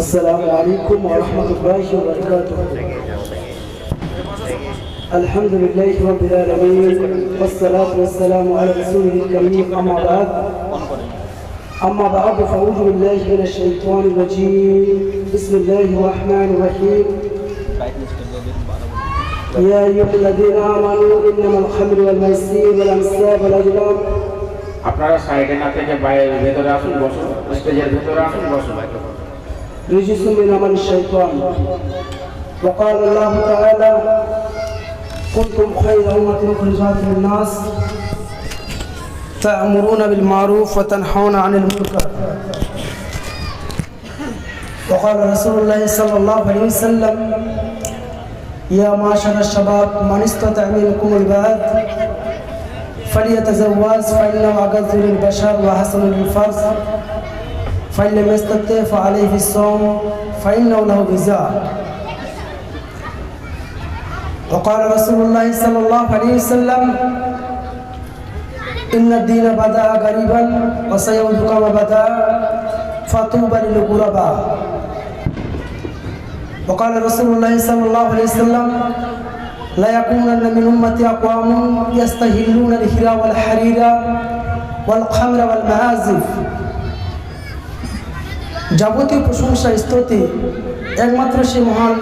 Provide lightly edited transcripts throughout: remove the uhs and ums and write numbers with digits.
السلام عليكم ورحمة الله وبركاته. الحمد لله رب العالمين والصلاة والسلام على رسوله الكريم. أما بعد فأعوذ بالله من الشيطان الرجيم. بسم الله الرحمن الرحيم. يا أيها الذين آمنوا إنما الخمر والميسر والأنصاب والأزلام. আপনারা সাইডে না থেকে বাইরে ভেতরে আসুন, বসুন, স্টেজের ভেতরে আসুন, বসুন। رجس من عمل الشيطان. وقال الله تعالى كنتم خير أمة أخرجت للناس تأمرون بالمعروف وتنهون عن المنكر. وقال رسول الله صلى الله عليه وسلم يا معشر الشباب من استطاع منكم الباءة فليتزوج فإنه أغض للبشر وحسن للفرج فإن لم يستطع فعليه الصوم فإنه له وزاء. وقال رسول الله صلى الله عليه وسلم إن الدين بدأ غريبا وسيعود كما بدأ فطوبى للغرباء. وقال رسول الله صلى الله عليه وسلم لا يكونن من أمتي أقوام يستهلون الحرى والحرير والخمر والمعازف. যাবতীয় প্রশংসা স্তুতি একমাত্র সে মহান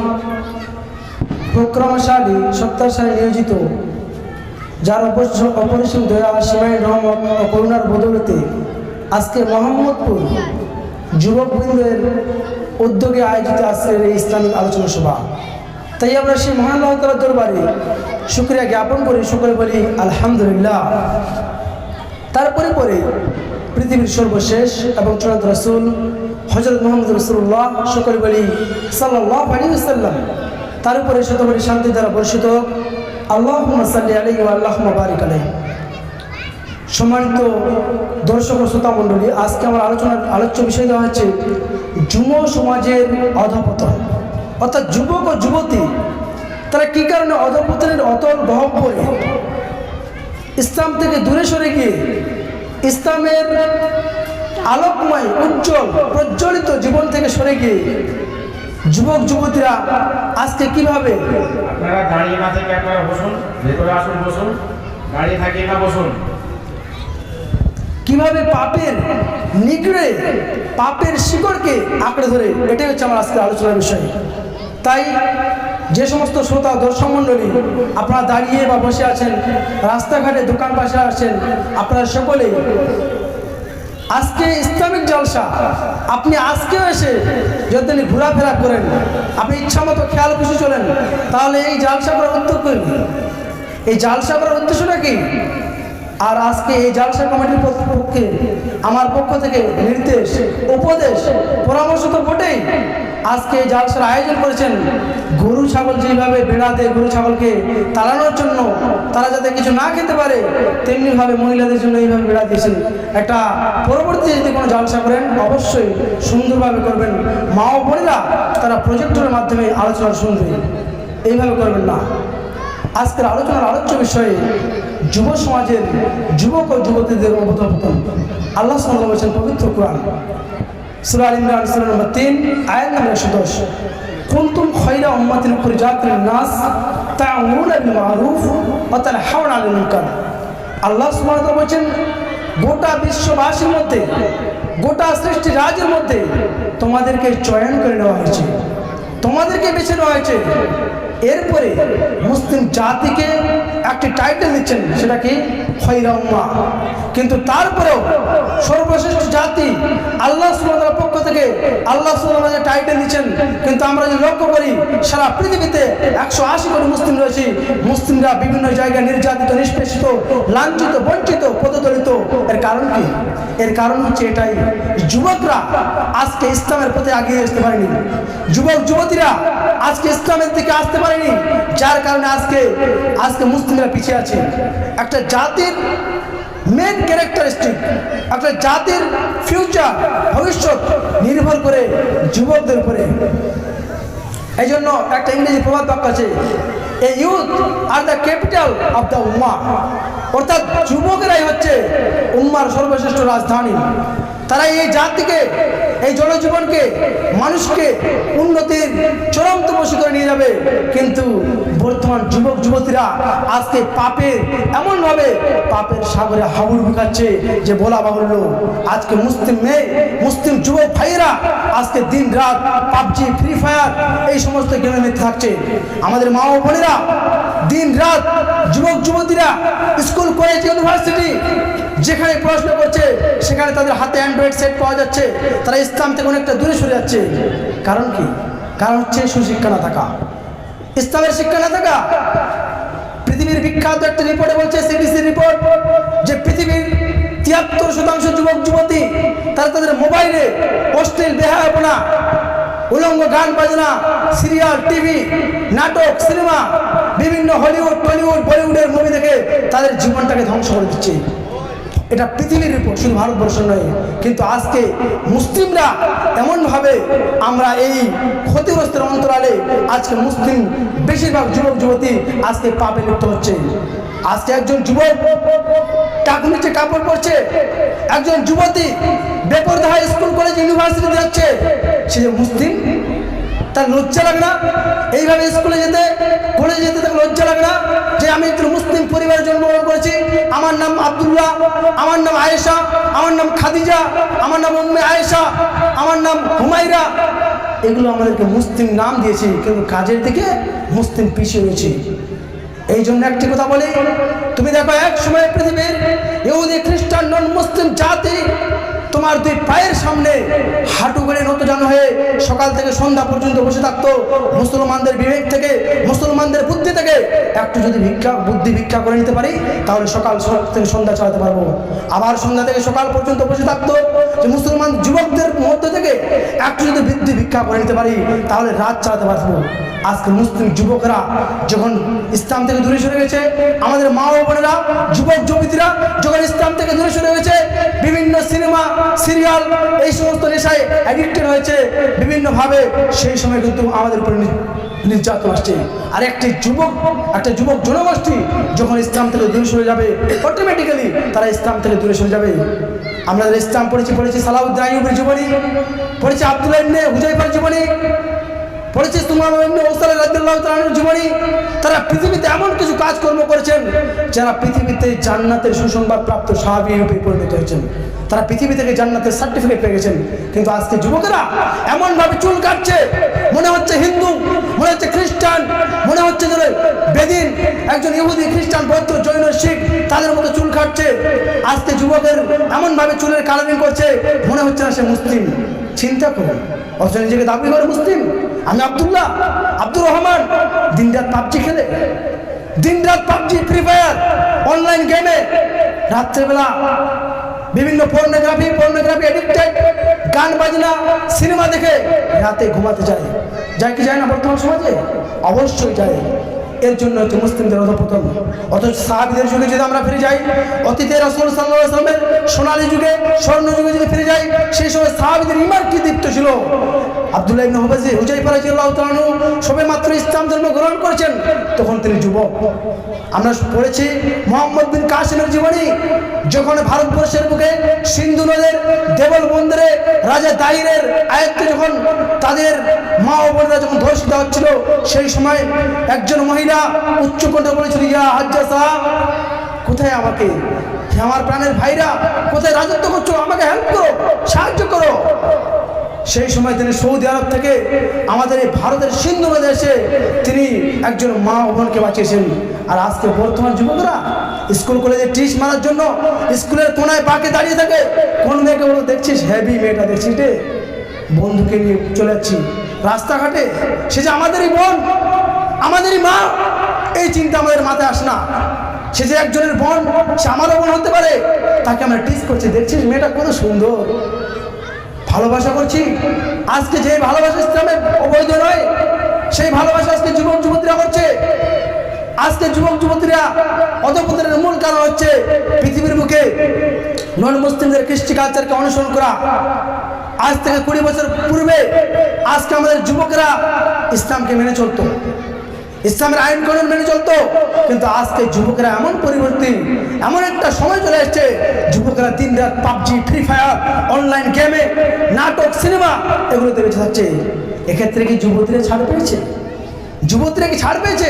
প্রক্রমশালী সত্তাশালী নিয়োজিত, যার অপরিসীম দয়া সীমায় রহমত ও করুণার বদৌলতে আজকে মোহাম্মদপুর যুবকবৃন্দের উদ্যোগে আয়োজিত আজকের এই ইসলামিক আলোচনা সভা। তাই আমরা সেই মহান আল্লাহ তাআলার দরবারে শুকরিয়া জ্ঞাপন করি, সকলে বলি আলহামদুলিল্লাহ। তারপরে পরে পৃথিবীর সর্বশেষ এবং চূড়ান্ত রাসূল হযরত মুহাম্মদ রাসূলুল্লাহ, সকলে বলি সাল্লাল্লাহু আলাইহি ওয়াসাল্লাম। তার উপরে শতকোটি শান্তি দ্বারা বর্ষিত আল্লাহুম্মা সাল্লি আলাইহি ওয়া আল্লাহুম্মা বারিক আলাইহি। সম্মানিত দর্শক ও শ্রোতা মণ্ডলী, আজকে আমার আলোচ্য বিষয় দেওয়া হচ্ছে যুব সমাজের অধঃপতন, অর্থাৎ যুবক ও যুবতী তারা কী কারণে অধঃপতনের অতল গহ্বরে ইসলাম থেকে দূরে সরে গিয়ে ইসলামের আলোকময় উজ্জ্বল প্রজ্বলিত জীবন থেকে সরে গিয়ে যুবক যুবতীরা আজকে কিভাবে, আপনারা দাঁড়িয়ে না থেকে আপনারা বসুন, ভেতরে আসুন, বসুন, দাঁড়িয়ে থাকিয়ে না বসুন, কিভাবে পাপের নিগড়ে পাপের শিকড়কে আঁকড়ে ধরে, এটাই হচ্ছে আমার আজকের আলোচনার বিষয়। তাই যে সমস্ত শ্রোতা দর্শক মণ্ডলী আপনারা দাঁড়িয়ে বা বসে আছেন, রাস্তাঘাটে দোকান পাশে আছেন, আপনারা সকলেই আজকে ইসলামিক জলসা আপনি আজকেও এসে যদি ঘোরাফেরা করেন, আপনি ইচ্ছা মতো খেয়াল খুশি চলেন, তাহলে এই জালসা করার উদ্যোগ করেন। এই জালসা করার উদ্দেশ্যটা কি? আর আজকে এই জালসা কমিটির পক্ষে আমার পক্ষ থেকে নির্দেশ, উপদেশ, পরামর্শ তো বটেই। আজকে এই জালসার আয়োজন করেছেন গরু ছাগল যেভাবে বেড়া দেয় গরু ছাগলকে তাড়ানোর জন্য, তারা যাতে কিছু না খেতে পারে, তেমনিভাবে মহিলাদের জন্য এইভাবে বেড়া দিয়েছেন। একটা পরবর্তী যদি কোনো জালসা করেন অবশ্যই সুন্দরভাবে করবেন, মা ও বোনেরা তারা প্রজেক্টরের মাধ্যমে আলোচনা শুনবে, এইভাবে করবেন না। আজকের আলোচনার আলোচ্য বিষয়ে যুব সমাজের যুবক ও যুবতীদের অবদান। আল্লাহ সুবহানাহু ওয়া তাআলা বলেছেন পবিত্র কোরআন সূরা আল ইমরান সূরা নম্বর 3 আয়াত নম্বর ১১, কুনতুম খায়রা উম্মাতিন উখরিজাত লিন-নাস তা'মুরুনা বিল মা'রুফ ওয়া তানহাউনা আনিল মুনকার। আল্লাহ সুবহানাহু ওয়া তাআলা বলেছেন গোটা বিশ্ববাসীর মধ্যে, গোটা সৃষ্টি রাজ্যের মধ্যে তোমাদেরকে চয়ন করে নেওয়া হয়েছে, তোমাদেরকে বেছে নেওয়া হয়েছে। এরপরে মুসলিম জাতিকে একটি টাইটেল দিচ্ছেন, সেটা কি খায়রা উম্মাহ। কিন্তু তারপরেও সর্বশ্রেষ্ঠ জাতি আল্লাহ সুবহানাহু ওয়া তাআলার পক্ষ থেকে আল্লাহ সুবহানাহু ওয়া তাআলা টাইটেল দিচ্ছেন। কিন্তু আমরা যদি লক্ষ্য করি সারা পৃথিবীতে 180 কোটি মুসলিম রয়েছে, মুসলিমরা বিভিন্ন জায়গায় নির্যাতিত, নিষ্পেষিত, লাঞ্ছিত, বঞ্চিত, পদদলিত। এর কারণ কি? এর কারণ হচ্ছে এটাই, যুবকরা আজকে ইসলামের প্রতি এগিয়ে আসতে পারেনি, যুবক যুবতীরা আজকে ইসলামের দিকে আসতে পারেনি, যার কারণে আজকে মুসলিমরা পিছিয়ে আছে। একটা জাতির মেন ক্যারেক্টারিস্টিক, একটা জাতির ফিউচার, ভবিষ্যৎ নির্ভর করে যুবকদের উপরে। এই জন্য একটা ইংরেজি প্রবাদ বাক্য আছে, a youth are the capital of the উম্মাহ, অর্থাৎ যুবকেরাই হচ্ছে উম্মার সর্বশ্রেষ্ঠ রাজধানী। তারা এই জাতিকে এই জনজীবনকে মানুষকে উন্নতির চরমতম শিখরে নিয়ে যাবে। কিন্তু বর্তমান যুবক যুবতীরা আজকে পাপের এমনভাবে পাপের সাগরে হাবুডুবু খাচ্ছে যে বলা বাহুল্য। আজকে মুসলিম মেয়ে মুসলিম যুবক ভাইয়েরা আজকে দিন রাত পাবজি ফ্রি ফায়ার এই সমস্ত গেমে মেতে থাকছে। আমাদের মা ও বোনেরা দিন রাত যুবক যুবতীরা স্কুল কলেজ ইউনিভার্সিটি যেখানে পড়াশোনা করছে সেখানে তাদের হাতে অ্যান্ড্রয়েড সেট পাওয়া যাচ্ছে। তারা ইসলাম থেকে অনেকটা দূরে সরে যাচ্ছে। কারণ কি? কারণ হচ্ছে সুশিক্ষা না থাকা, ইসলামের শিক্ষা না থাকা। পৃথিবীর বিখ্যাত একটা রিপোর্টে বলছে, সিডিসি রিপোর্ট, যে পৃথিবীর 73% যুবক যুবতী তারা তাদের মোবাইলে অশ্লীল বেহায়াপনা, উলঙ্গ গান বাজনা, সিরিয়াল, টিভি, নাটক, সিনেমা, বিভিন্ন হলিউড টলিউড বলিউডের মুভি দেখে তাদের জীবনটাকে ধ্বংস করে দিচ্ছে। এটা পৃথিবীর রিপোর্ট, শুধু ভারতবর্ষ নয়। কিন্তু আজকে মুসলিমরা এমনভাবে আমরা এই ক্ষতিগ্রস্তের অন্তরালে আজকে মুসলিম বেশিরভাগ যুবক যুবতী আজকে পাপে লিপ্ত হচ্ছে। আজকে একজন যুবক টাক নিচে কাপড় পরছে, একজন যুবতী বেপরদা স্কুল কলেজ ইউনিভার্সিটি যাচ্ছে, সে যে মুসলিম তার লজ্জা লাগে না? এইভাবে স্কুলে যেতে কলেজে যেতে তার লজ্জা লাগে না যে আমি একটু মুসলিম পরিবারে জন্মগ্রহণ করেছি, আমার নাম আব্দুল্লাহ, আমার নাম আয়েশা, আমার নাম খাদিজা, আমার নাম উম্মে আয়েশা, আমার নাম হুমাইরা। এগুলো আমাদেরকে মুসলিম নাম দিয়েছি, কিন্তু কাজের দিকে মুসলিম পিছিয়ে রয়েছে। এই জন্য একটি কথা বলি, তুমি দেখো এক সময় পৃথিবীর ইহুদি খ্রিস্টান নন মুসলিম জাতি তোমার দুই পায়ের সামনে হাঁটু গড়ে নতজানু হয়ে সকাল থেকে সন্ধ্যা পর্যন্ত বসে থাকতো। মুসলমানদের বিবেক থেকে, মুসলমানদের বুদ্ধি থেকে একটু যদি বুদ্ধি ভিক্ষা করে নিতে পারি তাহলে সকাল থেকে সন্ধ্যা চালাতে পারবো। আবার সন্ধ্যা থেকে সকাল পর্যন্ত বসে থাকতো যে মুসলমান যুবকদের মধ্য থেকে একটু যদি বুদ্ধি ভিক্ষা করে নিতে পারি তাহলে রাত চালাতে পারবো। আজকে মুসলিম যুবকরা যখন ইসলাম থেকে দূরে সরে গেছে, আমাদের মা ও বোনেরা যুবক যুবতীরা যখন ইসলাম থেকে দূরে সরে গেছে, বিভিন্ন সিনেমা সিরিয়াল এই সমস্ত নেশায় অ্যাডিক্টেড হয়েছে বিভিন্নভাবে, সেই সময় কিন্তু আমাদের উপর নির্যাতন আসছে। আর একটা যুবক জনগোষ্ঠী যখন ইসলাম থেকে দূরে সরে যাবে, অটোমেটিক্যালি তারা ইসলাম থেকে দূরে সরে যাবে। আমরা ইসলাম পড়েছি সালাউদ্দিন আইয়ুবের জীবনী, পড়েছি আব্দুল্লাহ ইবনে হুযাইফার জীবনী, পড়েছি সুমামা ইবনে উসাল রাদিয়াল্লাহু তাআলার জীবনী। তারা পৃথিবীতে এমন কিছু কাজকর্ম করেছেন যারা পৃথিবীতে জান্নাতের সুসংবাদ প্রাপ্ত সাহাবী রূপে পরিণত হয়েছেন। তারা পৃথিবী থেকে জান্নাতের সার্টিফিকেট পেয়ে গেছেন। কিন্তু আজকে যুবকেরা এমনভাবে চুল কাটছে, মনে হচ্ছে হিন্দু, মনে হচ্ছে খ্রিস্টান, মনে হচ্ছে যে বেদিন, একজন ইহুদি, খ্রিস্টান, বৌদ্ধ, জৈন, শিখ তাদের মতো চুল কাটছে। আজকে যুবকের এমনভাবে চুলের কালারিং করছে মনে হচ্ছে না সে মুসলিম। চিন্তা করুন, অথচ নিজেকে দাবি করে মুসলিম। আমি আব্দুল্লাহ, আব্দুর রহমান, দিনরাত পাবজি খেলে, দিনরাত পাবজি ফ্রি ফায়ার অনলাইন গেমে, রাত্রেবেলা বিভিন্ন পর্নোগ্রাফি এডিক্টেড, গান বাজনা সিনেমা দেখে রাতে ঘুমাতে যায় কি যায় না বর্তমান সমাজে? অবশ্যই যায়। এর জন্য হচ্ছে মুসলিমদের অধঃপতন। অথচ সাহাবীদের যুগে যদি আমরা ফিরে যাই, অতীতে রাসূল সাল্লাল্লাহু আলাইহি ওয়াসাল্লামের সোনালী যুগে, স্বর্ণ যুগে যদি ফিরে যাই, সেই সময় সাহাবীদের ঈমান কি দীপ্ত ছিল। আব্দুল্লাহ ইবনে হুযাইফা রাদিয়াল্লাহু তাআলা আনহু সবে মাত্র ইসলাম ধর্ম গ্রহণ করেছেন, তখন তিনি যুবক। আমরা পড়েছি মুহাম্মদ বিন কাসিমের জীবনী, যখন ভারতবর্ষের বুকে সিন্ধু নদের দেবল বন্দরে রাজা দাহিরের আয়ত্তে যখন তাদের মা ও বোনেরা যখন ধর্ষিত হচ্ছিল, সেই সময় একজন মহিলা উচ্চ কণ্ঠে বলেছিল, ইয়া হাজ্জাসা, কোথায় আমাকে, আমার প্রাণের ভাইরা কোথায় রাজত্ব করছো, আমাকে হেল্প করো, সাহায্য করো। সেই সময় তিনি সৌদি আরব থেকে আমাদের এই ভারতের সিন্ধু নদে এসে তিনি একজন মা ও বোনকে বাঁচিয়েছেন। আর আজকে বর্তমান যুবকরা স্কুল কলেজে টিস মারার জন্য স্কুলের কোনায় বাঁকে দাঁড়িয়ে থাকে। কোন মেয়েকে বলো, দেখছিস হেভি মেয়েটা দেখছিস রে, বন্ধুকে নিয়ে চলে যাচ্ছি রাস্তাঘাটে, সে যে আমাদেরই বোন, আমাদেরই মা, এই চিন্তা আমাদের মাথায় আসে না। সে যে একজনের বোন, সে আমারও বোন হতে পারে, তাকে আমরা টিস করছি, দেখছিস মেয়েটা কত সুন্দর, ভালোবাসা করছি। আজকে যে ভালোবাসা ইসলামের অবৈধ নয়, সেই ভালোবাসা আজকে যুবক যুবতীরা করছে। আজকে যুবক যুবতীরা অধঃপতনের মূল কারণ হচ্ছে পৃথিবীর বুকে নন মুসলিমদের কৃষ্টি কালচারকে অনুসরণ করা। আজ থেকে 20 বছর পূর্বে আজকে আমাদের যুবকেরা ইসলামকে মেনে চলতো, ইসলামের আইন কানুন মেনে চলতো। কিন্তু আজকে যুবকেরা এমন পরিবর্তন, এমন একটা সময় চলে এসছে, যুবকেরা দিন রাত পাবজি, ফ্রি ফায়ার, অনলাইন গেমে, নাটক, সিনেমা এগুলোতে বেঁচে থাকছে। এক্ষেত্রে কি যুবতীরা ছাড় পেয়েছে? যুবতীরা কি ছাড় পেয়েছে?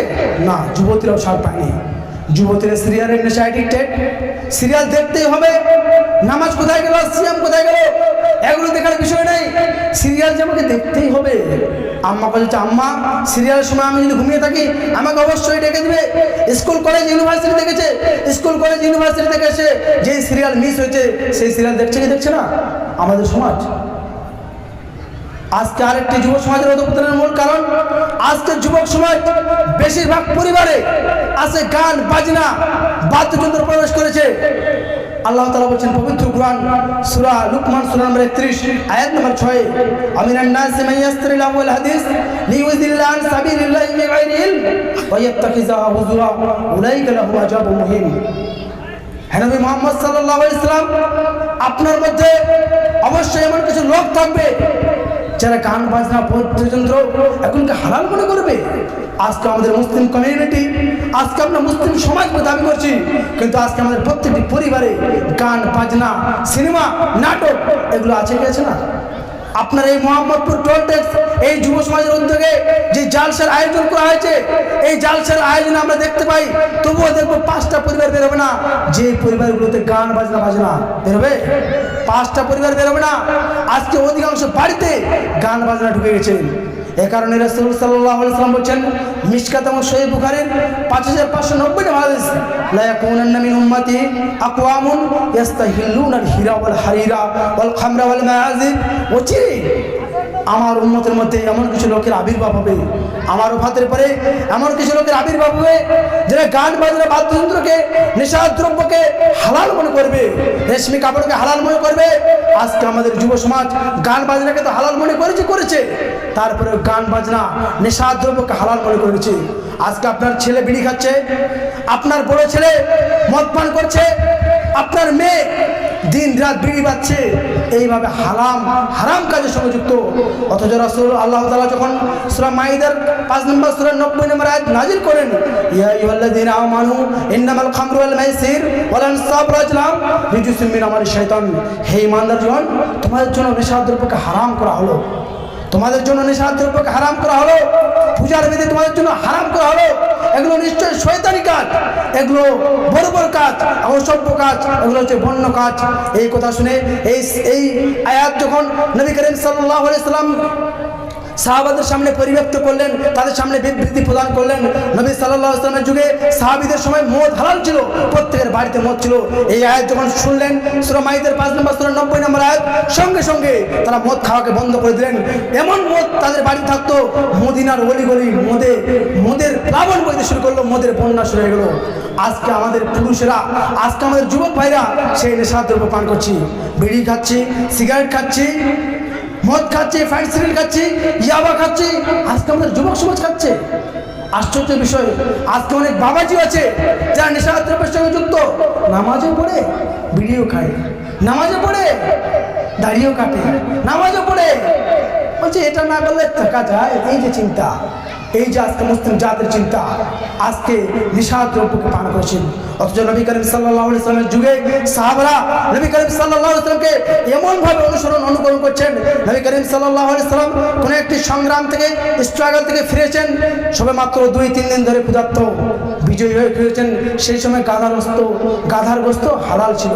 না, যুবতীরাও ছাড় পায়নি। যুবতীরা সিরিয়ালের নেশা অ্যাডিক্টেড। সিরিয়াল দেখতেই হবে। নামাজ কোথায় গেল, সিয়াম কোথায় গেল, এগুলো দেখার বিষয় নেই। সিরিয়াল যে আমাকে দেখতেই হবে। আম্মা বলছে, আম্মা সিরিয়ালের সময় আমি যদি ঘুমিয়ে থাকি আমাকে অবশ্যই ডেকে দিবে। স্কুল কলেজ ইউনিভার্সিটি দেখেছে, স্কুল কলেজ ইউনিভার্সিটি থেকে এসে যেই সিরিয়াল মিস হয়েছে সেই সিরিয়াল দেখছে কি দেখছে না আমাদের সমাজ। আজকে আরেকটি যুব সমাজের অধঃপতনের মূল কারণ, আজকে যুবক সমাজ বেশিরভাগ পরিবারে আছে গান বাজনা, বাদ্যযন্ত্র প্রবেশ করেছে। আল্লাহ তাআলা বলেছেন পবিত্র কুরআন সূরা লুকমান সূরা নম্বর 31 আয়াত নম্বর 6, আমিনান নাসি মান ইয়াসতারি লাহুল হাদিস লিয়ুযিল্লা আন সাবিলিল্লাহি বিগাইরি ইলম ওয়া ইয়াত্তাখিযা হুজুয়া উলাইকা লাহুম আযাবুন মুহিন। হে নবী মুহাম্মদ সাল্লাল্লাহু আলাইহি সাল্লাম, আপনার মধ্যে অবশ্যই এমন কিছু লোক থাকবে যারা গান বাজনা বাদ্যযন্ত্র এখনকে হালাল মনে করবে। আজকে আমাদের মুসলিম কমিউনিটি, আজকে আমরা মুসলিম সমাজকে দাবি করছি, কিন্তু আজকে আমাদের প্রত্যেকটি পরিবারে গান বাজনা, সিনেমা, নাটক এগুলো আছে কি আছে না? আপনার এই মোহাম্মদপুর টোল ট্যাক্স এই যুব সমাজের উদ্যোগে যে জালসার আয়োজন করা হয়েছে, এই জালসার আয়োজনে আমরা দেখতে পাই তবুও দেখবো 5টা পরিবার বেরোবে না যে পরিবারগুলোতে গান বাজনা বাজনা বেরোবে। 5টা পরিবার বেরোবে না। আজকে অধিকাংশ বাড়িতে গান বাজনা ঢুকে গেছে। এ কারণে রাসূল সাল্লাল্লাহু আলাইহি ওয়াসাল্লাম বলেন, মিশকাত এবং সহিহ বুখারীর 5550 নম্বর হাদিস, লা ইয়াকুনান্না মিন উম্মতি আকওয়ামুন ইস্তাহিল্লুনাল হিরা ওয়াল হারিরা ওয়াল খামরা ওয়াল মাআজিব। ওচিরে আমার উম্মতের মধ্যে এমন কিছু লোকের আবির্ভাব হবে, আমার ওফাতের পরে এমন কিছু লোকের আবির্ভাব হবে যারা গান বাজনা বাদ্যযন্ত্রকে, নেশাদ্রব্যকে হালাল মনে করবে, রেশমি কাপড়কে হালাল মনে করবে। আজকে আমাদের যুব সমাজ গান বাজনাকে তো হালাল মনে করেছে, তারপরে গান বাজনা নেশাদ্রব্যকে হালাল মনে করেছে। আজকে আপনার ছেলে বিড়ি খাচ্ছে, আপনার বড় ছেলে মদ পান করছে, আপনার মেয়ে দিন রাত বিড়ি বাজছে, এইভাবে হারাম কাজের সঙ্গে যুক্ত। অথচ রাসূল আল্লাহ তাআলা যখন সূরা মাইদার 5 নম্বর সূরা 90 নম্বর আয়াত নাযিল করেন, ইয়া আইয়ুহাল্লাযীনা আমানু ইন্নামাল খামরু ওয়াল মাইসির ওয়াল আনসাবু ওয়াল আজলাম রিজসুম মিন আমালি শাইতান। হে ঈমানদারগণ, তোমাদের জন্য নেশাদ্রব্যকে হারাম করা হলো, তোমাদের জন্য নেশাদ্রব্যকে হারাম করা হলো, পূজার বিধি তোমাদের জন্য হারাম করা হলো। এগুলো নিশ্চয় শয়তানি কাজ, এগুলো বড় বড় কাজ, অসভ্য কাজ, এগুলো হচ্ছে বন্য কাজ। এই কথা শুনে এই আয়াত যখন নবী করিম সাল্লাল্লাহু আলাইহি সাল্লাম সাহাবাদের সামনে পরিব্যক্ত করলেন, তাদের সামনে বিবৃতি প্রদান করলেন। নবী সাল্লাল্লাহু আলাইহি ওয়াসাল্লামের যুগে সাহাবীদের সময় মদ হালাল ছিল, প্রত্যেকের বাড়িতে মদ ছিল। এই আয়াত যখন শুনলেন, সূরা মাইদার 5 নম্বর সূরা 90 নম্বর আয়াত, সঙ্গে সঙ্গে তারা মদ খাওয়াকে বন্ধ করে দিলেন। এমন মদ তাদের বাড়ি থাকতো, মদিনার অলিগলি মদের প্লাবন বইতে শুরু করলো, মদের বন্যা শুরু হয়ে গেল। আজকে আমাদের পুরুষেরা, আজকে আমাদের যুবক ভাইরা সেই নেশাদ্রব্য পান করছি, বিড়ি খাচ্ছি, সিগারেট খাচ্ছি, মদ খাচ্ছে, ফাইট সিগারেট খাচ্ছে, ইয়াবা খাচ্ছে, আজকে আমাদের যুবক সমাজ খাচ্ছে। আশ্চর্য বিষয়, আজকে অনেক বাবাজি আছে যারা নেশাদ্রব্যের সঙ্গে যুক্ত, নামাজও পড়ে বিড়িও খায়, নামাজও পড়ে দাড়িও কাটে, নামাজও পড়ে, বলছে এটা না করলে থাকা যায়। এই যে চিন্তা, এই যে আজকে মুসলিম জাতির চিন্তা, আজকে নিশাদ্রব্যকে পান করেছেন। অথচ নবী করিম সাল্লাল্লাহু আলাইহি ওয়াসাল্লামের যুগে সাহাবারা নবী করিম সাল্লাল্লাহু আলাইহি ওয়াসাল্লামকে এমনভাবে অনুকরণ করছেন। নবী করিম সাল্লাল্লাহু আলাইহি ওয়াসাল্লাম কোনো একটি সংগ্রাম থেকে, স্ট্রাগল থেকে ফিরেছেন, সবে মাত্র 2-3 দিন ধরে ক্ষুধার্ত, বিজয়ী হয়ে ফিরেছেন। সেই সময় গাধার গোস্ত হালাল ছিল,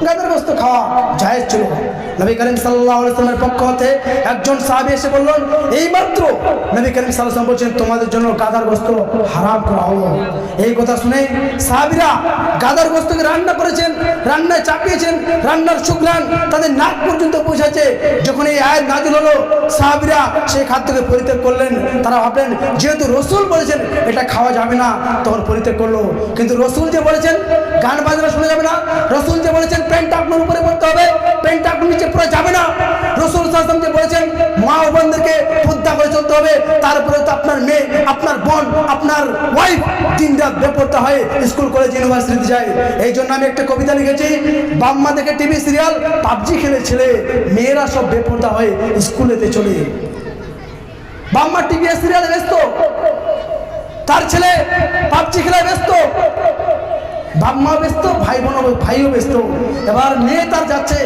গাধার গোস্ত খাওয়া জায়েজ ছিল। নবী করিম সাল্লাল্লাহু আলাইহি ওয়াসাল্লামের পক্ষ হতে একজন সাহাবী এসে বললেন, এইমাত্র নবী করিম সাল্লাল্লাহু আলাইহি ওয়াসাল্লাম বলছেন তোমাদের জন্য গাধার গোস্ত হারাম করা হলো। এই কথা শুনে সাহাবীরা গাধার গোস্তকে রান্না করেছেন, রান্নায় চাপিয়েছেন, রান্নার সুঘ্রাণ তাদের নাক পর্যন্ত পৌঁছাচ্ছে। যখন এই আয়াত নাযিল হলো, সাহাবীরা সেই খাদ্যকে পরিত্যাগ করলেন। তারা ভাবলেন যেহেতু রাসূল বলেছেন এটা খাওয়া যাবে না, তখন পরিত্যাগ করলো। কিন্তু রাসূল যে বলেছেন গান বাজনা শোনা যাবে না, রাসূল যে বলেছেন প্যান্ট আপনার উপরে পড়তে হবে, প্যান্ট আপনার নিচে পড়া যাবে না, রাসূল সাল্লাল্লাহু আলাইহি ওয়াসাল্লাম যে বলেছেন মা ও বোনদেরকে পর্দা করে চলতে হবে, তারপরে তো আপনার মেয়ে, আপনার বোন, আপনার ওয়াইফ দিন রাত বেপরোয়া হয়ে স্কুল কলেজ ইউনিভার্সিটিতে যায়। এই জন্য আমি একটা কবিতা লিখেছি, বাম্মা দেখে টিভি সিরিয়াল, পাবজি খেলে ছেলে, মেয়েরা সব বেপরোয়া হয়ে স্কুলেতে চলে। বাম্মা টিভি সিরিয়ালে ব্যস্ত, তার ছেলে পাবজি খেলায় ব্যস্ত, বাপ মা ব্যস্ত, ভাইও ব্যস্ত। এবার মেয়ে তার যাচ্ছে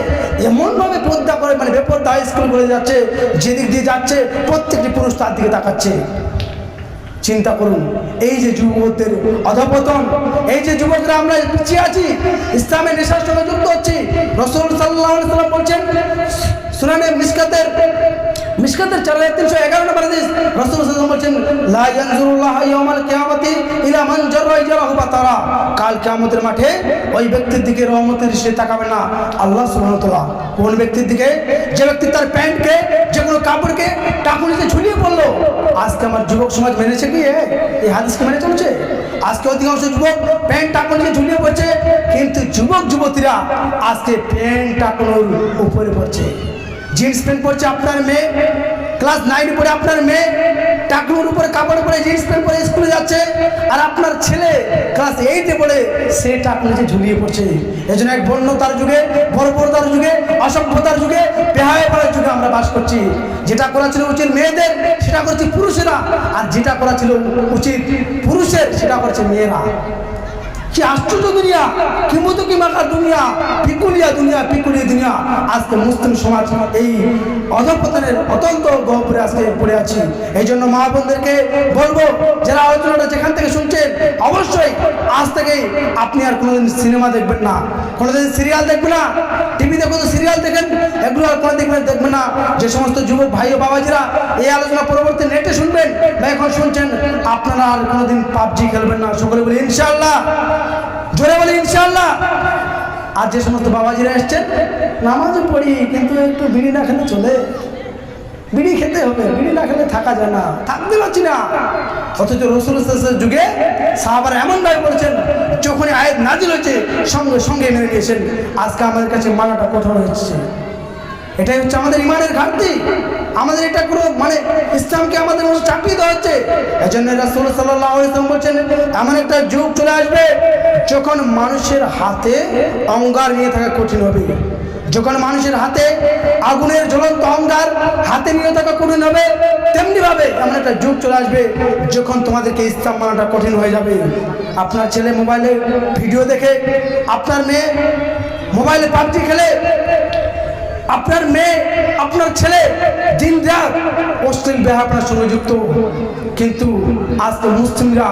এমনভাবে পর্দা করে, মানে বেপর্দা স্কুল করে যাচ্ছে, যেদিক দিয়ে যাচ্ছে প্রত্যেকটি পুরুষ তার দিকে তাকাচ্ছে। চিন্তা করুন, এই যে যুবকদের অধঃপতন, এই যে যুবকরা আমরা পিছিয়ে আছি, ইসলামের নেশার সঙ্গে যুক্ত হচ্ছি। রাসূল সাল্লাল্লাহু আলাইহি ওয়াসাল্লাম বলছেন, সুনানে মিশকাতের 4311 নম্বর হাদিস, রাসূল সাল্লাল্লাহু আলাইহি ওয়াসাল্লাম বলছেন, লা ইয়ানজুরুল্লাহু ইয়াওমাল কিয়ামাতি ইলা মান জাররা ইজরাহু বাতারা। কাল কিয়ামতের মাঠে ওই ব্যক্তির দিকে রহমতের দৃষ্টি তাকাবে না আল্লাহ সুবহানাহু ওয়া তাআলা। কোন ব্যক্তির দিকে? যে ব্যক্তি তার প্যান্টকে, যে কোনো কাপড়কে টাকুনিতে ঝুলিয়ে পড়লো। আজকে আমার যুবক সমাজ মেনেছে কি এই হাদিসকে মেনে চলছে? আজকে অধিকাংশ যুবক প্যান্ট টাকুনিতে ঝুলিয়ে পড়ছে, কিন্তু যুবক যুবতীরা আজকে প্যান্ট টাকুনোর উপরে পড়ছে। জিন্স প্যান্ট পরছে আপনার মেয়ে, ক্লাস 9 পড়ে আপনার মেয়ে টাকনুর উপরে কাপড় পরে জিন্স প্যান্ট পরে স্কুলে যাচ্ছে, আর আপনার ছেলে ক্লাস 8 পড়ে সে টাকনুতে ঝুলিয়ে পড়ছে। এজন্য এক বন্যতার যুগে, বর্বরতার যুগে, অসভ্যতার যুগে, বেহায়াপনার যুগে আমরা বাস করছি। যেটা করা ছিল উচিত মেয়েদের, সেটা করছে পুরুষেরা, আর যেটা করা ছিল উচিত পুরুষের, সেটা করছে মেয়েরা। কি আশ্চর্য দুনিয়া, কি মতো কি মাখার দুনিয়া, পিকুলিয়া দুনিয়া। আজকে মুসলিম সমাজ এই অধঃপতনের অত্যন্ত গহ্বরে আজকে পড়ে আছি। এই জন্য মা বোনদেরকে বলবো, যারা আলোচনাটা যেখান থেকে শুনছেন, অবশ্যই আজ থেকেই আপনি আর কোনোদিন সিনেমা দেখবেন না, কোনোদিন সিরিয়াল দেখবেন না। টিভিতে কত সিরিয়াল দেখেন, এগুলো আর কোনো দেখবেন না। যে সমস্ত যুবক ভাই ও বাবাজিরা এই আলোচনা পরবর্তী নেটে শুনবেন বা এখন শুনছেন, আপনারা আর কোনোদিন পাবজি খেলবেন না। সকলে বলি ইনশাআল্লাহ, জোরে বলি ইনশাআল্লাহ। আর যে সমস্ত বাবাজিরা এসছেন, নামাজও পড়ি কিন্তু একটু বিড়ি না খেলে চলে, বিড়ি খেতে হবে, বিড়ি না খেলে থাকা যায় না, থাকতে পারছি না। অথচ রাসূল সাল্লাল্লাহু যুগে সাহাবারা এমনভাবে বলেছেন, যখনই আয়াত নাজিল হয়েছে সঙ্গে সঙ্গে মেনে নিয়েছেন। আজকে আমাদের কাছে মানাটা কঠোর হচ্ছে। এটাই হচ্ছে আমাদের ইমানের ঘাটতি। আমাদের এটা কোনো মানে ইসলামকে আমাদের মধ্যে চাপিয়ে দেওয়া হচ্ছে। এই জন্য রাসূল সাল্লাল্লাহু আলাইহি ওয়াসাল্লাম বলছেন, এমন একটা যুগ চলে আসবে যখন মানুষের হাতে অঙ্গার নিয়ে থাকা কঠিন হবে। যখন মানুষের হাতে আগুনের জ্বলন্ত অঙ্গার হাতে নিয়ে থাকা কঠিন হবে, তেমনি ভাবে এমন একটা যুগ চলে আসবে যখন তোমাদেরকে ইসলাম মানাটা কঠিন হয়ে যাবে। আপনার ছেলে মোবাইলে ভিডিও দেখে, আপনার মেয়ে মোবাইলে পাবজি খেলে, আপনার মেয়ে আপনার ছেলে দিন রাত অশ্লীল বেহায়াপনার সঙ্গে যুক্ত। কিন্তু আজকে মুসলিমরা,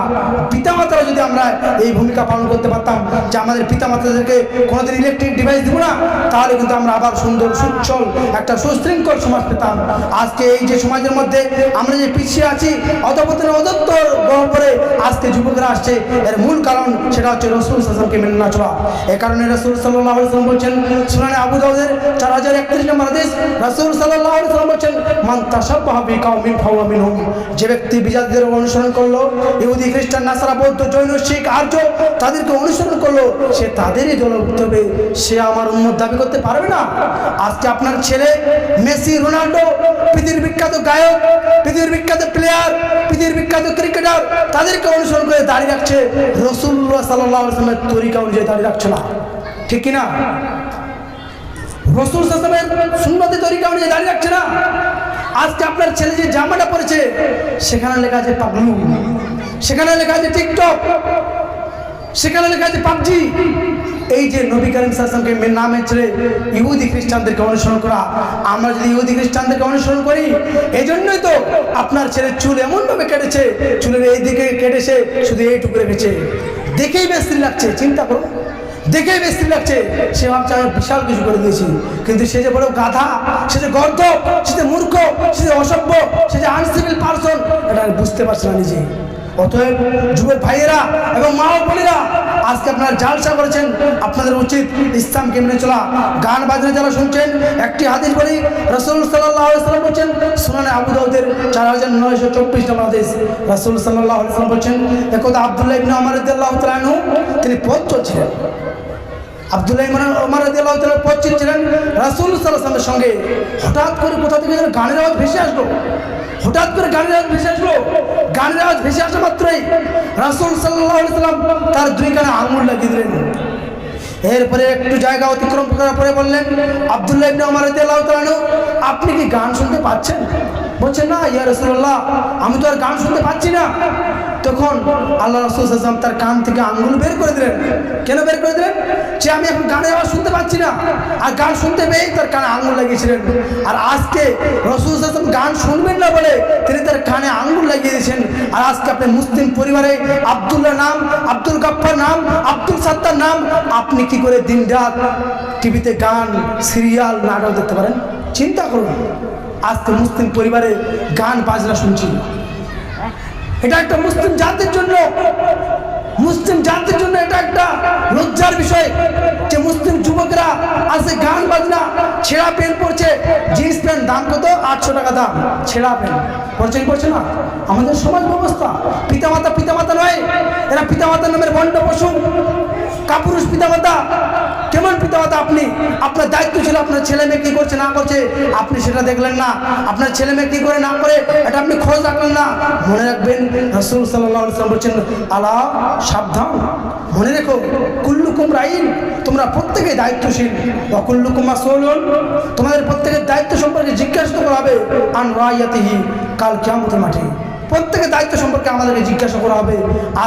পিতামাতারা যদি আমরা এই ভূমিকা পালন করতে পারতাম যে আমাদের পিতামাতাদেরকে কোনোদিন ইলেকট্রিক ডিভাইস দিব না, তাহলে কিন্তু আমরা আবার সুন্দর সুচ্ছল একটা সুশৃঙ্খল সমাজ পেতাম। আজকে এই যে সমাজের মধ্যে আমরা যে পিছিয়ে আছি, অধঃপতনের অধত্তর গহ্বরে আজকে যুবকরা আসছে, এর মূল কারণ সেটা হচ্ছে রাসূল সাল্লাল্লাহু আলাইহি ওয়াসাল্লামকে মেনে না চলা। এই কারণে রাসূল সাল্লাল্লাহু আলাইহি ওয়াসাল্লাম বলছেন, সুনানে আবু দাউদের 4031 নম্বর হাদিস, রাসূল সাল্লাল্লাহু আলাইহি ওয়াসাল্লাম বলছেন, মান তাশাব্বাহা বিকাউমিন ফাহুয়া মিনহুম। যে ব্যক্তি বিজাতিদের অনুসরণ করলো, ইহুদি খ্রিস্টান নাসারা বৌদ্ধ জৈন শিখ আর্য, তাদেরকে অনুসরণ করলো, সে তাদেরই দলভুক্ত হবে, সে আমার উম্মত দাবি করতে পারবে না। আজকে আপনার ছেলে মেসি, রোনাল্ডো, পৃথিবীর বিখ্যাত গায়ক, পৃথিবীর বিখ্যাত প্লেয়ার, পৃথিবীর বিখ্যাত ক্রিকেটার, তাদেরকে অনুসরণ করে দাঁড়িয়ে রাখছে, রাসূলুল্লাহ সাল্লাল্লাহু আলাইহি ওয়াসাল্লামের তরিকা অনুযায়ী দাঁড়িয়ে রাখছে না। ঠিক কিনা? রাসূল সাল্লাল্লাহু আলাইহি ওয়াসাল্লামের সুন্নতি তরিকা অনুযায়ী দাঁড়িয়ে রাখছে না। আজকে আপনার ছেলে যে জামাটা পরেছে, সেখানে লেখা আছে পাগলু, সেখানে লেখা আছে টিকটক, সেখানে লেখা আছে পাবজি। এই যে নবী করিম সাল্লাল্লাহু আলাইহি ওয়াসাল্লামকে নামে ছেড়ে ইহুদি খ্রিস্টানদেরকে অনুসরণ করা। আমরা যদি ইহুদি খ্রিস্টানদেরকে অনুসরণ করি, এই জন্যই তো আপনার ছেলে চুল এমনভাবে কেটেছে, চুলের এই দিকে কেটেছে, শুধু এইটুকু রেখেছে, দেখেই বিশ্রী লাগছে। চিন্তা করুন, দেখেই বিশ্রী লাগছে। সে ভাবছে আমি বিশাল কিছু করে দিয়েছি, কিন্তু সে যে বড় গাধা, সে যে গর্দ, সে যে মূর্খ, সে যে অসভ্য, সে যে আনসিভিল পারসন, এটা বুঝতে পারছে না নিজে। অতএব যুবক ভাইয়েরা এবং মা ও বোনেরা, আজকে আপনারা জালসা করেছেন, আপনাদের উচিত ইসলামকে মেনে চলা। গান বাজনা যারা শুনছেন, একটি হাদিস বলি, রাসূল সাল্লাল্লাহু আলাইহি ওয়াসাল্লাম বলেন, সুনানে আবু দাউদের 4924 নম্বর হাদিস, রাসূল সাল্লাল্লাহু আলাইহি ওয়াসাল্লাম বলেন, একদা আব্দুল্লাহ ইবনে ওমর রাদিয়াল্লাহু তাআলা আনহু তিনি পথ চলছিলেন। আব্দুল্লাহ ইবনে ওমর রাদিয়াল্লাহু তাআলা পথ চলছিলেন রাসূল সাল্লাল্লাহু আলাইহি ওয়াসাল্লামের সঙ্গে। হঠাৎ করে কোথা থেকে যেন গানের আওয়াজ ভেসে আসলো, হঠাৎ করে গানের আওয়াজ ভেসে আসলো। গানের আওয়াজ ভেসে আসা মাত্রই রাসূল সাল্লাল্লাহু আলাইহি ওয়াসাল্লাম তার দুই কানে আঙুল লাগিয়ে দিলেন। এরপরে একটু জায়গা অতিক্রম করার পরে বললেন, আব্দুল্লাহ ইবনে ওমর রাদিয়াল্লাহু তাআলা আনহু, আপনি কি গান শুনতে পাচ্ছেন? বলছে না ইয়া রাসূলুল্লাহ, আমি তো আর গান শুনতে পাচ্ছি না। তখন আল্লাহ রাসূল সাল্লাল্লাহু আলাইহি ওয়াসাল্লাম তার কান থেকে আঙ্গুল বের করে দিলেন। কেন বের করে দিলেন? যে আমি এখন গানের আওয়াজ শুনতে পাচ্ছি না। আর গান শুনতে পেয়েই তার কানে আঙ্গুল লাগিয়েছিলেন। আর আজকে রাসূল সাল্লাল্লাহু আলাইহি ওয়াসাল্লাম গান শুনবেন না বলে তিনি তার কানে আঙ্গুল লাগিয়ে দিয়েছেন। আর আজকে আপনি মুসলিম পরিবারে আব্দুল্লাহ নাম, আব্দুল গাফফার নাম, আব্দুল সাত্তার নাম, আপনি কি করে দিন রাত টিভিতে গান, সিরিয়াল, নাটক দেখতে পারেন? চিন্তা করুন, আজকে মুসলিম পরিবারে গান বাজনা শুনছি। এটা একটা মুসলিম জাতির জন্য, মুসলিম জাতির জন্য এটা একটা লজ্জার বিষয় যে মুসলিম যুবকরা আজকে গান বাজনা, ছেঁড়া প্যান্ট পরছে। জিন্স প্যান্ট দাম কত? 800 টাকা দাম ছেঁড়া প্যান্ট পরছে। কি করছে না? আমাদের সমাজ ব্যবস্থা। পিতামাতা নয়, এরা পিতামাতার নামের বন্ড পশু, কাপুরুষ পিতামাতা। কেমন পিতামাতা আপনি? আপনার দায়িত্ব ছিল আপনার ছেলে মেয়ে কি করছে না করছে আপনি সেটা দেখলেন না। আপনার ছেলে মেয়ে কি করে না করে এটা আপনি খোঁজ রাখলেন না। মনে রাখবেন রাসূল সাল্লাল্লাহু আলাইহি ওয়াসাল্লাম বলেছেন, আলা সাবধান, মনে রেখো, কুল্লুকুম রাইন, তোমরা প্রত্যেকে দায়িত্বশীল, ওয়া কুল্লুকুম মাসউলুন, তোমাদের প্রত্যেকের দায়িত্ব সম্পর্কে জিজ্ঞাসা করা হবে আন রাইয়াতিহি, কাল কিয়ামতের মাঠে প্রত্যেকের দায়িত্ব সম্পর্কে আমাদেরকে জিজ্ঞাসা করা হবে।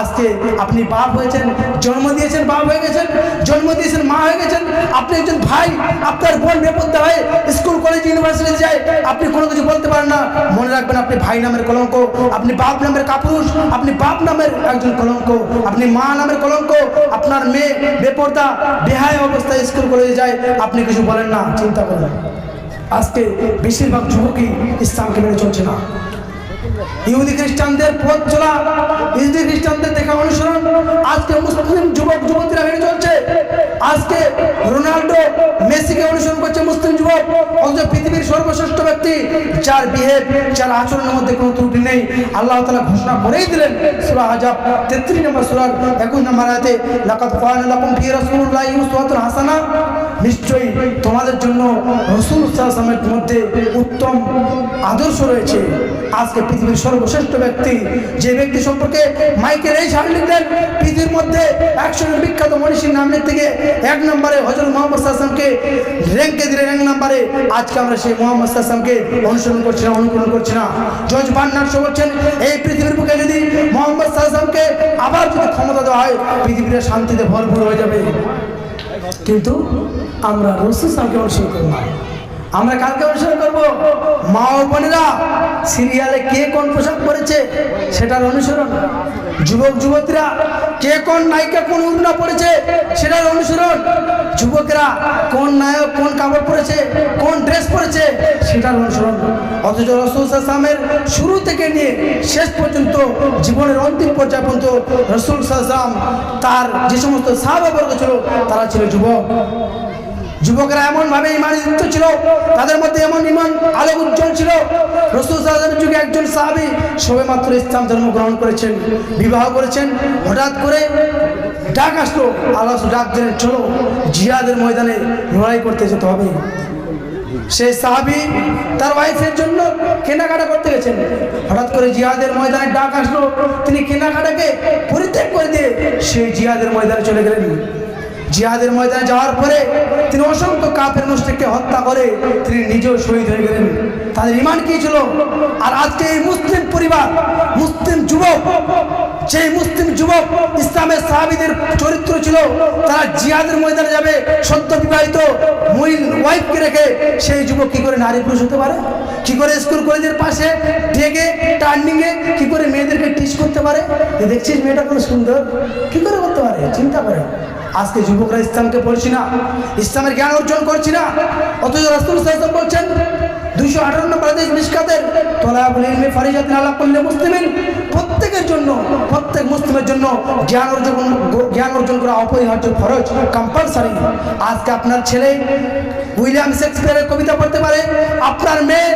আজকে আপনি বাপ হয়েছেন, জন্ম দিয়েছেন, বাপ হয়ে গেছেন, জন্ম দিয়েছেন, মা হয়ে গেছেন। আপনি একজন ভাই, আপনার বোন বেপরোয়া হয়, স্কুল কলেজ ইউনিভার্সিটি যায়, আপনি কোনো কিছু বলতে পারেন না। মনে রাখবেন, আপনি ভাই নামের কলঙ্ক, আপনি বাপ নামের কাপুরুষ, আপনি বাপ নামের একজন কলঙ্ক, আপনি মা নামের কলঙ্ক। আপনার মেয়ে বেপরোয়া বেহায়া অবস্থায় স্কুল কলেজে যায়, আপনি কিছু বলেন না। চিন্তা করেন, আজকে বেশিরভাগ যুবকই ইসলামকে মেনে চলছে না। ইহুদি খ্রিস্টানদের পথ চলা, ইহুদি খ্রিস্টানদের দেখা অনুসরণ আজকে মুসলিম যুবক যুবতীরা মেনে চলছে। আজকে রোনাল্ডো, মেসিকে অনুসরণ করছে মুসলিম যুবক, অথচ পৃথিবীর সর্বশ্রেষ্ঠ ব্যক্তি, যার বিহেভ, যার আচরণের মধ্যে কোনো ত্রুটি নেই। আল্লাহ তাআলা ঘোষণা করেই দিলেন সূরা আহজাব 33 নম্বর সূরার 21 নম্বর আয়াতে, লাকাদ কানা লাকুম ফি রাসূলিল্লাহি উসওয়াতুন হাসানাহ, নিশ্চয়ই তোমাদের জন্য রাসূল সাল্লাল্লাহু আলাইহি ওয়াসাল্লামের মধ্যে উত্তম আদর্শ রয়েছে। আজকে পৃথিবীর সর্বশ্রেষ্ঠ ব্যক্তি, যে ব্যক্তি সম্পর্কে মাইকেল এই সাল লিখলেন, পৃথিবীর মধ্যে 100 জন বিখ্যাত মনীষীর নাম থেকে 1 নম্বরে হযরত মুহাম্মদ সাল্লাল্লাহু আলাইহি ওয়াসাল্লামকে র্যাঙ্কে দিলেন 1 নম্বরে। আজকে আমরা সেই মুহাম্মদ সাল্লাল্লাহু আলাইহি ওয়াসাল্লামকে অনুসরণ করছি না, অনুকরণ করছি না। জর্জ বার্নার্ড শো বলছেন, এই পৃথিবীর বুকে যদি মুহাম্মদ সাল্লাল্লাহু আলাইহি ওয়াসাল্লামকে আবার যদি ক্ষমতা দেওয়া হয়, পৃথিবীটা শান্তিতে ভরপুর হয়ে যাবে। কিন্তু আমরা রাসূল সাল্লাল্লাহু আলাইহি ওয়াসাল্লামকে অনুসরণ করব না। আমরা কালকে অনুসরণ করবো? মা ও বোনেরা, সিরিয়ালে কে কোন পোশাক পরেছে সেটার অনুসরণ। যুবক যুবতীরা, কে কোন নায়িকা কোন উড়না পরেছে সেটার অনুসরণ। যুবকেরা কোন নায়ক কোন কাপড় পরেছে, কোন ড্রেস পরেছে সেটার অনুসরণ। অথচ রাসূল সাল্লাল্লাহু আলাইহি ওয়াসাল্লামের শুরু থেকে নিয়ে শেষ পর্যন্ত, জীবনের অন্তিম পর্যায় পর্যন্ত রাসূল সাল্লাল্লাহু আলাইহি ওয়াসাল্লাম তার যে সমস্ত সাহাবাবর্গ ছিল তারা ছিল যুবক। যুবকরা এমন ভাবে ইমানে যুক্ত ছিল, তাদের মধ্যে এমন ইমান আলো উজ্জ্বল ছিল। রাসূল সাল্লাল্লাহু আলাইহি ওয়াসাল্লামের যুগে একজন সাহাবী সবেমাত্র ইসলাম ধর্ম গ্রহণ করেছেন, বিবাহ করেছেন। হঠাৎ করে ডাক আসলো, আল্লাহ ডাক দিলেন, চলো জিহাদের ময়দানে লড়াই করতে যেতে হবে। সেই সাহাবী তার ওয়াইফের জন্য কেনাকাটা করতে গেছেন। হঠাৎ করে জিহাদের ময়দানে ডাক আসলো, তিনি কেনাকাটাকে পরিত্যাগ করে দিয়ে সেই জিহাদের ময়দানে চলে গেলেন। জিহাদের ময়দানে যাওয়ার পরে তিনি অসংখ্য কাফের মুশরিককে হত্যা করে তিনি নিজেও শহীদ হয়ে গেলেন। তাদের ঈমান কি ছিল? আর আজকে এই মুসলিম পরিবার, মুসলিম যুবক, সেই মুসলিম যুবক ইসলামের সাহাবীদের চরিত্র ছিল, তারা জিহাদের ময়দানে যাবে সদ্য বিবাহিত ওয়াইফকে রেখে। সেই যুবক কি করে নারী পুরুষ হতে পারে? কি করে স্কুল কলেজের পাশে ডেকে টার্নিংয়ে কি করে মেয়েদেরকে টিচ করতে পারে? দেখছিস মেয়েটা কত সুন্দর, কি করে করতে পারে? চিন্তা করে। আজকে যুবকরা ইসলামকে পড়ছি না, ইসলামের জ্ঞান অর্জন করছি না। অথচ রাসূল সাল্লাল্লাহু আলাইহি ওয়াসাল্লাম বলছেন 258 নম্বর হাদিস মিশকাতের, তলাবুল ইলমি ফারিজাতুন আলা কুল্লি মুসলিমিন, প্রত্যেকের জন্য, প্রত্যেক মুসলিমের জন্য জ্ঞান অর্জন করা অপরিহার্য, ফরজ, কম্পালসারি। আজকে আপনার ছেলে উইলিয়াম শেক্সপিয়ারের কবিতা পড়তে পারে, আপনার মেয়ে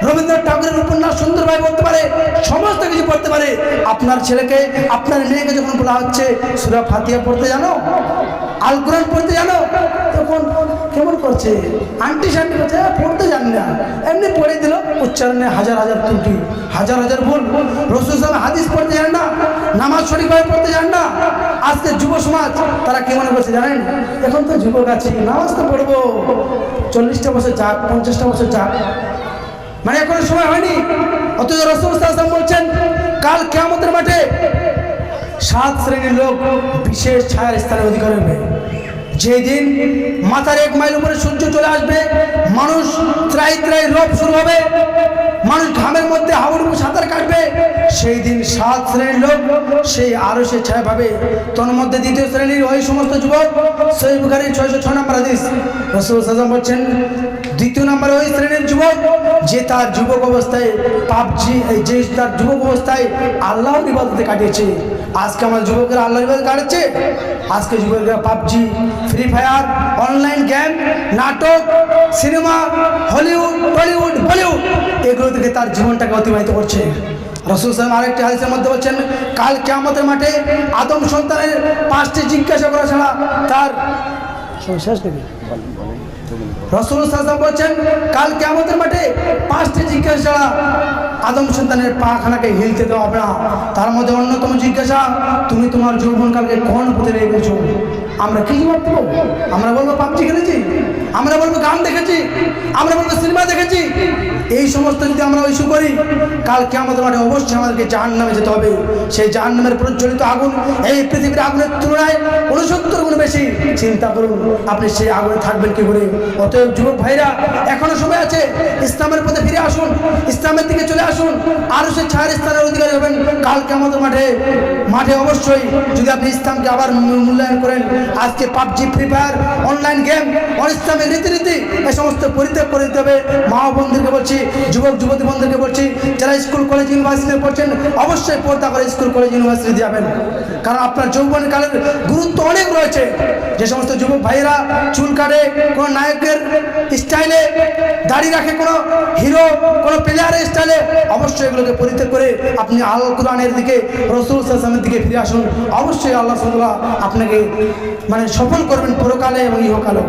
রবীন্দ্রনাথ ঠাকুরের উপন্যাস সুন্দরভাবে পড়তে পারে, সমস্ত কিছু পড়তে পারে। আপনার ছেলেকে, আপনার মেয়েকে যখন বলা হচ্ছে সূরা ফাতিহা পড়তে জানো, আল কোরআন পড়তে জানো, তখন কেমন করছে? আন্টি শান্টি করছে, পড়তে জানি না, এমনি পড়ে দিল। উচ্চারণে হাজার হাজার ত্রুটি, হাজার হাজার ভুল। রাসূল সাল্লাল্লাহু আলাইহি ওয়াসাল্লাম হাদিস পড়তে জানেন না, নামাজ সঠিকভাবে পড়তে জানেন না। আজকে যুব সমাজ তারা কি মনে করছে জানেন? এখন তো যুবক আছে, নামাজ তো পড়বো, 40টা বছর যাক, 50টা বছর যাক, মানে এখনো সময় হয়নি। অথচ রাসূল সাল্লাল্লাহু আলাইহি ওয়াসাল্লাম বলছেন কাল কিয়ামতের মাঠে 7 শ্রেণীর লোক বিশেষ ছায়ার স্থানের অধিকারী হবে। যেদিন মাথার 1 মাইল উপরে সূর্য চলে আসবে, মানুষ ত্রাই ত্রাই রোদ শুরু হবে, মানুষ ঘামের মধ্যে হাবুডুবু সাঁতার কাটবে, সেই দিন 7 শ্রেণীর লোক সেই আরশের ছায়া পাবে। তোর মধ্যে দ্বিতীয় শ্রেণীর ওই সমস্ত যুবক, সহিহ বুখারী 606 নম্বর হাদিস, রাসূল সাল্লাল্লাহু আলাইহি ওয়াসাল্লাম বলছেন দ্বিতীয় নম্বরে ওই শ্রেণীর যুবক যে তার যুবক অবস্থায় আল্লাহর ইবাদতে কাটিয়েছে। আজকে আমার যুবকেরা আল্লাহর ইবাদতে কাটাচ্ছে, আজকে যুবকেরা PUBG, free fire, online game, নাটক, সিনেমা, হলিউড, টলিউড, বলিউড এগুলো থেকে তার জীবনটাকে অতিবাহিত করছে। রাসূল সাল্লাল্লাহু আলাইহি ওয়াসাল্লাম আরেকটি হাদিসের মধ্যে বলছেন কাল কিয়ামতের মাঠে আদম সন্তানের 5টি জিজ্ঞাসা করা ছাড়া তার শেষ নেই। রাসূল সাল্লাল্লাহু আলাইহি ওয়াসাল্লাম বলছেন কাল কিয়ামতের মাঠে 5টি জিজ্ঞাসা ছাড়া আদম সন্তানের পাখানাকে হিলতে দেওয়া হবে না। তার মধ্যে অন্যতম জিজ্ঞাসা, তুমি তোমার যৌবনকালকে কোন পথে রেখেছো? আমরা কি জবাব দেবো? আমরা বলবো পাবজি খেলেছি, আমরা বলবো গান দেখেছি, আমরা বলবো সিনেমা দেখেছি। এই সমস্ত যদি আমরা ইস্যু করি, কাল কিয়ামতের মাঠে অবশ্যই আমাদেরকে জাহান্নামে যেতে হবে। সেই জাহান্নামের প্রজ্বলিত আগুন এই পৃথিবীর আগুনের তুলনায় 69 গুণ বেশি। চিন্তা করুন আপনি সেই আগুনে থাকবেন কি করে? অতএব যুবক ভাইরা, এখনো সময় আছে, ইসলামের পথে ফিরে আসুন, ইসলামের দিকে চলে আসুন, আরো সে ছায়ার স্থানের অধিকারী হবেন কাল কিয়ামতের মাঠে অবশ্যই। যদি আপনি ইসলামকে আবার মূল্যায়ন করেন, আজকে PUBG, free fire, online game, অনিসলামের রীতিনীতি এই সমস্ত পরিত্যাগ করে দিতে হবে। মা বোনদেরকে বলছি, যুবক যুবতী বন্ধুদেরকে বলছি, যারা স্কুল কলেজ ইউনিভার্সিটিতে পড়ছেন অবশ্যই পর্দা করে স্কুল কলেজ ইউনিভার্সিটি যাবেন, কারণ আপনার যৌবনকালের গুরুত্ব অনেক রয়েছে। যে সমস্ত যুবক ভাইয়েরা চুল কাটে কোনো নায়কের স্টাইলে, দাড়ি রাখে কোনো হিরো, কোনো প্লেয়ারের স্টাইলে, অবশ্যই এগুলোকে পরিত্যাগ করে আপনি আল কোরআনের দিকে, রাসূল সাল্লাল্লাহু আলাইহি ওয়াসাল্লামের দিকে ফিরে আসুন। অবশ্যই আল্লাহ সুবহানাহু আপনাকে সফল করবেন পরকালে এবং ইহকালে।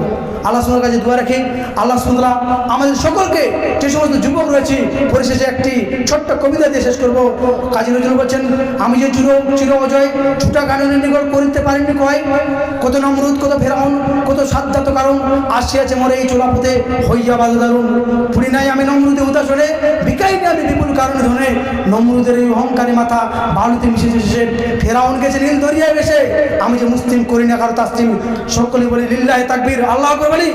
আল্লাহ সুবহানাহু কাছে দোয়া রাখি, আল্লাহ সুবহানাহু আমাদের সকলকে, যে সমস্ত যুবক রয়েছে, পরিশেষে একটি ছোট্ট কবিতা দিয়ে শেষ করবো। কাজী নজরুল বলছেন, আমি যে চির অজয় ছুটা গানের নিকট করিতে পারিনি কয়, কত নমরুদ, কত ফেরাউন, কত সাজ্জাত কারণ আসিয়াছে মোরে এই চোলা পথে হইয়া বাধা দারুণ। পুরি নাই আমি নমরুদে উদাসনে, বিকাইনি আমি বিপুল কারণ ধনে, নমরুদের এই অহংকারী মাথা বালুতে মিশেছে শেষে, ফেরাউন গেছে নীল দরিয়ায় ভেসে, আমি যে মুসলিম করি না কারো তাসলিম, সকলে বলি লিল্লাহি তাকবীর, আল্লাহু আকবার বলি।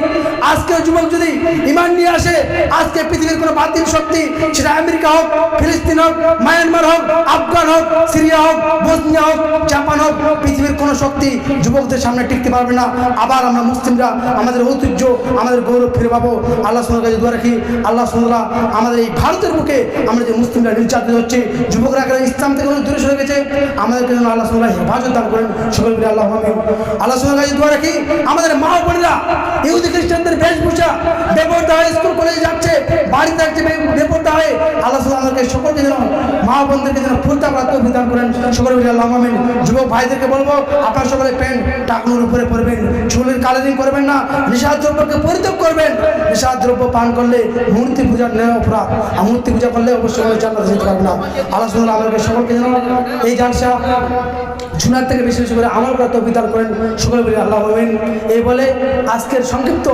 আজকে যুবক যদি ঈমান নিয়ে আসে, আজকে পৃথিবীর কোনো বাতিল শক্তি, সেটা আমেরিকা হোক, ফিলিস্তিন হোক, মায়ানমার হোক, আফগান হোক, সিরিয়া হোক, বসনিয়া হোক, জাপান হোক, পৃথিবীর কোনো শক্তি যুবকদের সামনে টিকতে পারবে না। আবার আমরা মুসলিমরা আমাদের ঐতিহ্য, আমাদের গৌরব ফিরে পাবো। আল্লাহ সুবহানাহু কাছে দোয়া রাখি, আল্লাহ সুবহানাহু আমাদের এই ভারতের বুকে আমরা যে মুসলিমরা নির্যাতিত হচ্ছে, যুবকরা ইসলাম থেকে দূরে সরে গেছে, আমাদেরকে যেন আল্লাহ সুবহানাহু হেফাজত দান করেন। সকল বলি আল্লাহুম্মা আমিন। আল্লাহ সুবহানাহু কাছে দোয়া রাখি, আমাদের মা বোনেরা ইহুদি খ্রিস্টানদের বেশভূষা, বেপরদা হয়ে স্কুল কলেজে যাচ্ছে, বাড়িতে যাচ্ছে বেপরদা হয়ে, আল্লাহ সুবহানাহু আমাদেরকে সকলকে যেন, মা বোনদেরকে যেন পর্দা করার তৌফিক দান করেন। সকল বলি আল্লাহুম্মা আমিন। যুবক ভাইদেরকে বলবো, আপনারা সকলে প্যান্ট টাকনুর উপরে পরবেন, চুলের কালারিং করবেন না, নেশার দ্রব্যকে পরিত্যাগ করবেন। নেশার দ্রব্য পান করলে মূর্তি পূজার ন্যায় অপরাধ, আর মূর্তি পূজা করলে অবশ্যই জান্নাতে যেতে পারবে না। আল্লাহ সুবহানাহু আমাদেরকে সকলকে যেন এই জালসা শোনার থেকে বেশি বেশি করে আমল করার তৌফিক দান করেন। সকলে বলি আল্লাহুম্মা আমিন। এই বলে আজকের সংক্ষিপ্ত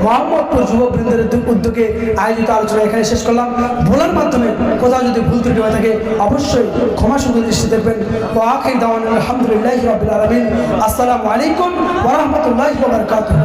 মোহাম্মদপুর যুবকবৃন্দের উদ্যোগে আয়োজিত আলোচনা এখানে শেষ করলাম। ভোলার মাধ্যমে কোথাও যদি ভুল ত্রুটি হয়ে থাকে অবশ্যই ক্ষমা সুন্দর দৃষ্টি দেখবেন। ওয়া আখির দাওয়ানা আলহামদুলিল্লাহি রাব্বিল আলামিন। আসসালামু আলাইকুম ওয়া রাহমাতুল্লাহি ওয়া বারাকাতুহু।